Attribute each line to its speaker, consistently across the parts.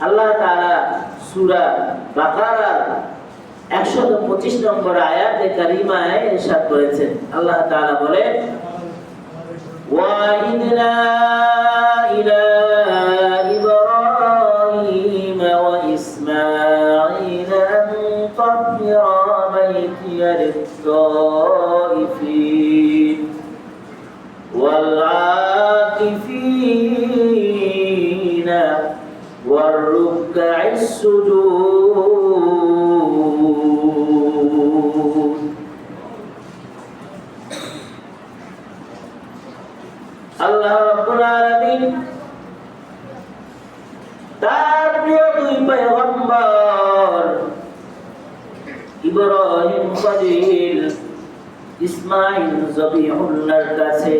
Speaker 1: আল্লাহ তাআলা সূরা বাকারার 125 নম্বর আয়াতে কারিমায় ইরশাদ করেছেন। আল্লাহ তাআলা বলেন, ওয়াইদনা ইলা ইব্রাহিম ওয়া ইসমাঈল আন তাহিরা বাইতিয়া লিত-তাইফিন ওয়াল আকিফিন ওয়ার রুকআইস সুজুদ। আল্লাহ রাব্বুল আলামিন তার প্রিয় দুই পয়গম্বর ইব্রাহিম খলিল ইসমাঈল যবিহুল্লাহর কাছে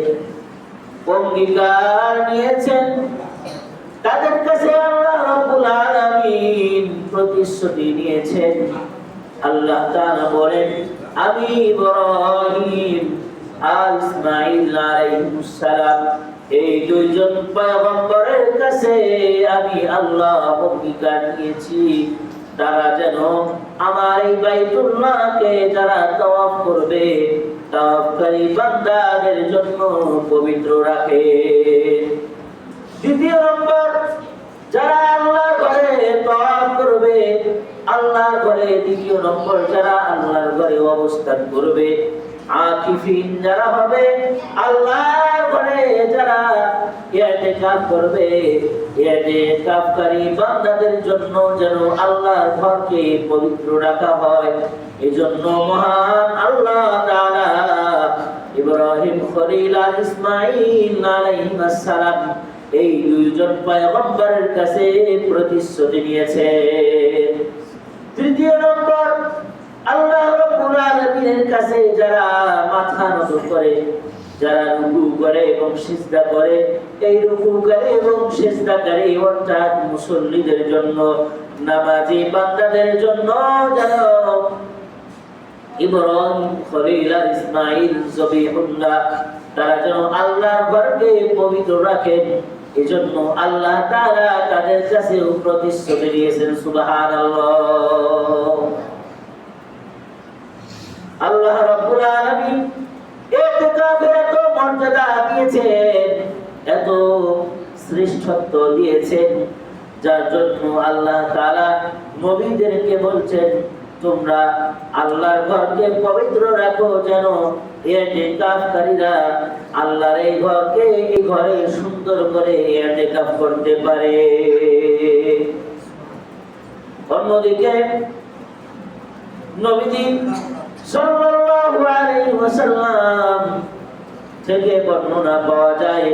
Speaker 1: অঙ্গীকার নিয়েছেন। তাদের কাছে আল্লাহ রাব্বুল আলামিন প্রতিশ্রুতি নিয়েছেন। আল্লাহ তাআলা বলেন, আমি ইব্রাহিম আর ইসমাঈল আলাইহিস সালাম এই দুইজন পয়গম্বরের কাছে আমি আল্লাহ অঙ্গীকার নিয়েছি, তারা যেন আমার এই বাইতুল্লাহকে যারা তাওয়াফ করবে তাওয়াফকারী বান্দাদের জন্য পবিত্র রাখে। দ্বিতীয় নম্বর, যারা আল্লাহর ঘরে তাওয়াফ করবে, আল্লাহর ঘরে দ্বিতীয় নম্বর যারা আল্লাহর ঘরে অবস্থান করবে, আকিফিন যারা হবে, আল্লাহর ঘরে যারা ইতিকাফ করবে, ইতিকাফকারী বান্দাদের জন্য যেন আল্লাহর ঘরকে পবিত্র রাখা হয়। এজন্য মহান আল্লাহ তাআলা ইব্রাহিম খলিল আর ইসমাঈল আলাইহিস সালাম এই দুইজন পয়গম্বরের কাছে প্রতিশ্রুতি নিয়েছেন। তৃতীয় নম্বর, আল্লাহ রাব্বুল আলামিনের কাছে যারা মাথা নত করে, যারা রুকু করে এবং সিজদা করে, এই রুকু করে এবং সিজদা করে অর্থাৎ মুসল্লিদের জন্য, নামাজি বান্দাদের জন্য যেন ইব্রাহিম খলিল আর ইসমাঈল যবিহুল্লাহ তারা যেন আল্লাহর ঘরকে পবিত্র রাখেন, এজন্য আল্লাহ তাআলা তাদের কাছে প্রতিশ্রুতি দিয়েছেন। সুবহানাল্লাহ। আল্লাহ রাব্বুল আলামিন ইতিকাফের এত মর্যাদা দিয়েছেন, এত শ্রেষ্ঠত্ব দিয়েছেন, যার জন্য আল্লাহ তাআলা নবীদেরকে বলছেন, তোমরা আল্লাহর ঘরকে পবিত্র রাখো যেন ইতিকাফকারীরা আল্লাহর এই ঘরকে, এই ঘরে সুন্দর করে ইতিকাফ করতে পারে। অন্যদিকে নবীজি সাল্লাল্লাহু আলাইহি ওয়াসাল্লাম থেকে বর্ণনা পাওয়া যায়,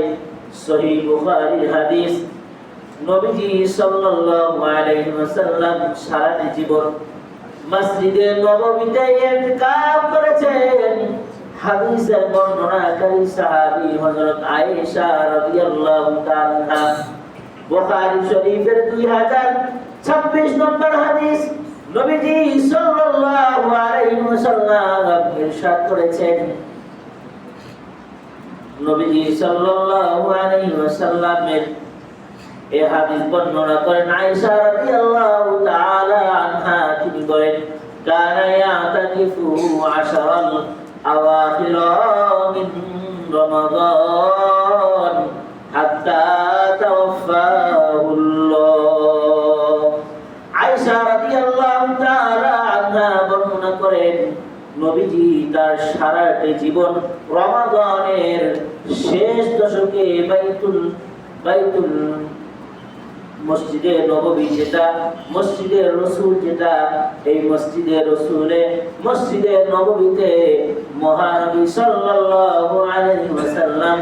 Speaker 1: সহিহ বুখারীর হাদিস, নবীজি সাল্লাল্লাহু আলাইহি ওয়াসাল্লাম সারা জীবন মসজিদে নববীতে ইতিকাফ করেছেন। হাদিসের বর্ণনাকারী সাহাবী হযরত আয়েশা রাদিয়াল্লাহু তাআলা, বুখারী শরীফের 2026 নম্বর হাদিস, নবীজি সাল্লাল্লাহু আলাইহি ওয়াসাল্লাম ইরশাদ করেছেন, নবীজি সাল্লাল্লাহু আলাইহি ওয়াসাল্লামের এই হাদিস বর্ণনা করেন আয়েশা রাদিয়াল্লাহু তাআলা আনহা, তিনি বলেন, কানা ইয়াতাকিফু আশরাল আওয়াখির মিন রমাদান হাত্তা তাওফাহুল্লাহ। আয়েশা রাদিয়াল্লাহু তাআলা আনহা বর্ণনা করেন, নবীজি তার সারাটি জীবন রমাদানের শেষ দশকে বাইতুল মসজিদে নববী যেটা, মসজিদে রসুল যেটা, এই মসজিদে নববীতে মহানবী সাল্লাল্লাহু আলাইহি ওয়াসাল্লাম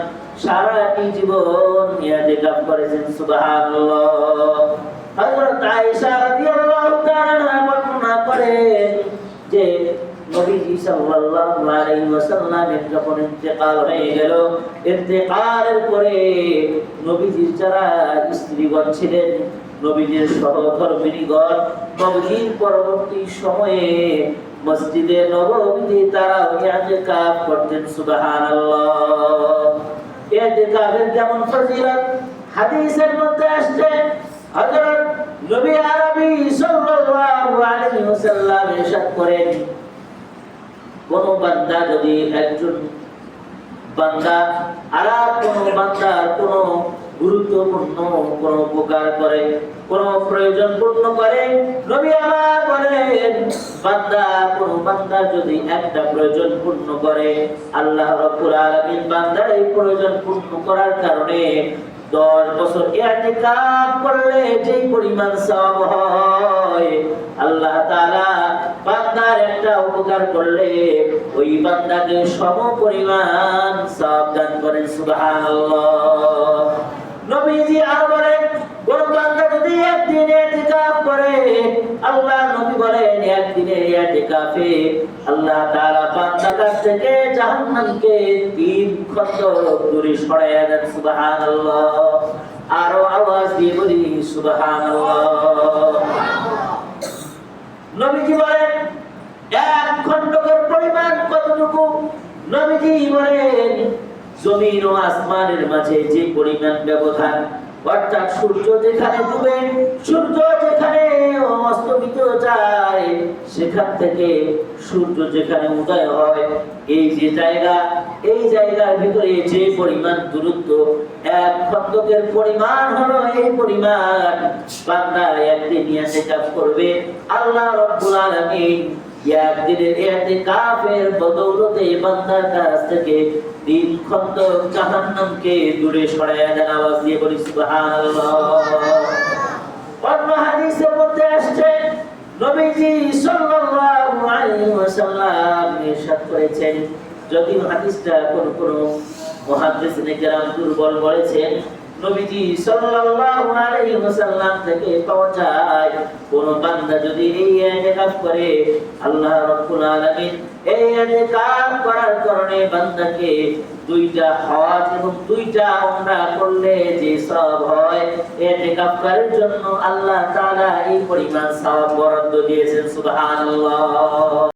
Speaker 1: সারাটি জীবন ইতিকাফ করেছেন। সুবহানাল্লাহ। হযরত আয়েশা রাদিয়াল্লাহু তাআলা বর্ণনা করেন যে নবীজি সাল্লাল্লাহু আলাইহি ওয়াসাল্লামের যখন ইন্তেকাল হয়ে গেল, ইন্তেকালের পরে নবীজির যারা স্ত্রীগণ ছিলেন, নবীজির সহধর্মিণীগণ, নবীজির পরবর্তী সময়ে মসজিদে নববীতে তারা ইতিকাফ করতেন। সুবহানাল্লাহ। ইতিকাফের যেমন ফজিলত হাদিসের মধ্যে আসছে, হযরত নবী আরবি সাল্লাল্লাহু আলাইহি ওয়াসাল্লাম ইরশাদ করেন, কোন বান্দা যদি একজন বান্দা আর কোন বান্দার কোন গুরুত্বপূর্ণ কোন উপকার করে, কোন প্রয়োজন পূর্ণ করে, নবী আমার বলেন কোন বান্দা যদি একটা প্রয়োজন পূর্ণ করে, আল্লাহ রাব্বুল আলামিন বান্দার এই প্রয়োজন পূর্ণ করার কারণে 10 বছর ইতিকাফ করলে যে পরিমাণ সওয়াব হয়, আল্লাহ তাআলা বান্দার একটা উপকার করলে ওই বান্দাকে সম পরিমাণ সওয়াব দান করেন। সুবহানাল্লাহ। নবীজি আর বলেন, কোন বান্দা যদি একদিন ইতিকাফ করে, আল্লাহ নবী বলেন একদিনের ইতিকাফে আল্লাহ তাআলা বান্দার কাছ থেকে জাহান্নামকে 3 খন্ডক দূরে সরাইয়া দেন। সুবহানাল্লাহ। আরো আওয়াজ দিয়ে বলি সুবহানাল্লাহ। নবীজি বলেন এক খন্ডকের পরিমাণ কতটুকু? নবীজি বলেন জমিন ও আসমানের মাঝে যে পরিমাণ ব্যবধান, অর্থাৎ সূর্য যেখানে ডুবে, সূর্য যেখানে অস্তমিত যায়, সেখান থেকে সূর্য যেখানে উদয় হয়, এই যে জায়গা, এই জায়গার ভিতরে যে পরিমাণ দূরত্ব, এক খন্ডকের পরিমাণ হলো এই পরিমাণ। বান্দা একদিন ইতিকাফ করবে, আল্লাহ রাব্বুল আলামিন একদিনের ইতিকাফের বদৌলতে বান্দার কাছ থেকে 3 খন্ডক জাহান্নামকে দূরে সরাইয়া দেন। আওয়াজ দিয়ে বলি সুবহানাল্লাহ। অন্য হাদিসের মধ্যে আসছে নবীজি সাল্লাল্লাহু আলাইহি ওয়াসাল্লাম ইরশাদ করেছেন, যদি হাদিসটা কোন মুহাদ্দিসিনে কেরাম দুর্বল বলেছেন, নবীজি সাল্লাল্লাহু আলাইহি ওয়াসাল্লাম থেকে পাওয়া যায়, কোন বান্দা যদি এই ইতিকাফ করে, আল্লাহ রাব্বুল আলামিন এই ইতিকাফ করার কারণে বান্দাকে 2টা হজ এবং 2টা উমরা করলে যে সওয়াব হয়, ইতিকাফ করার জন্য আল্লাহ তাআলা এই পরিমাণ সওয়াব বরাদ্দ দিয়েছেন। সুবহানাল্লাহ।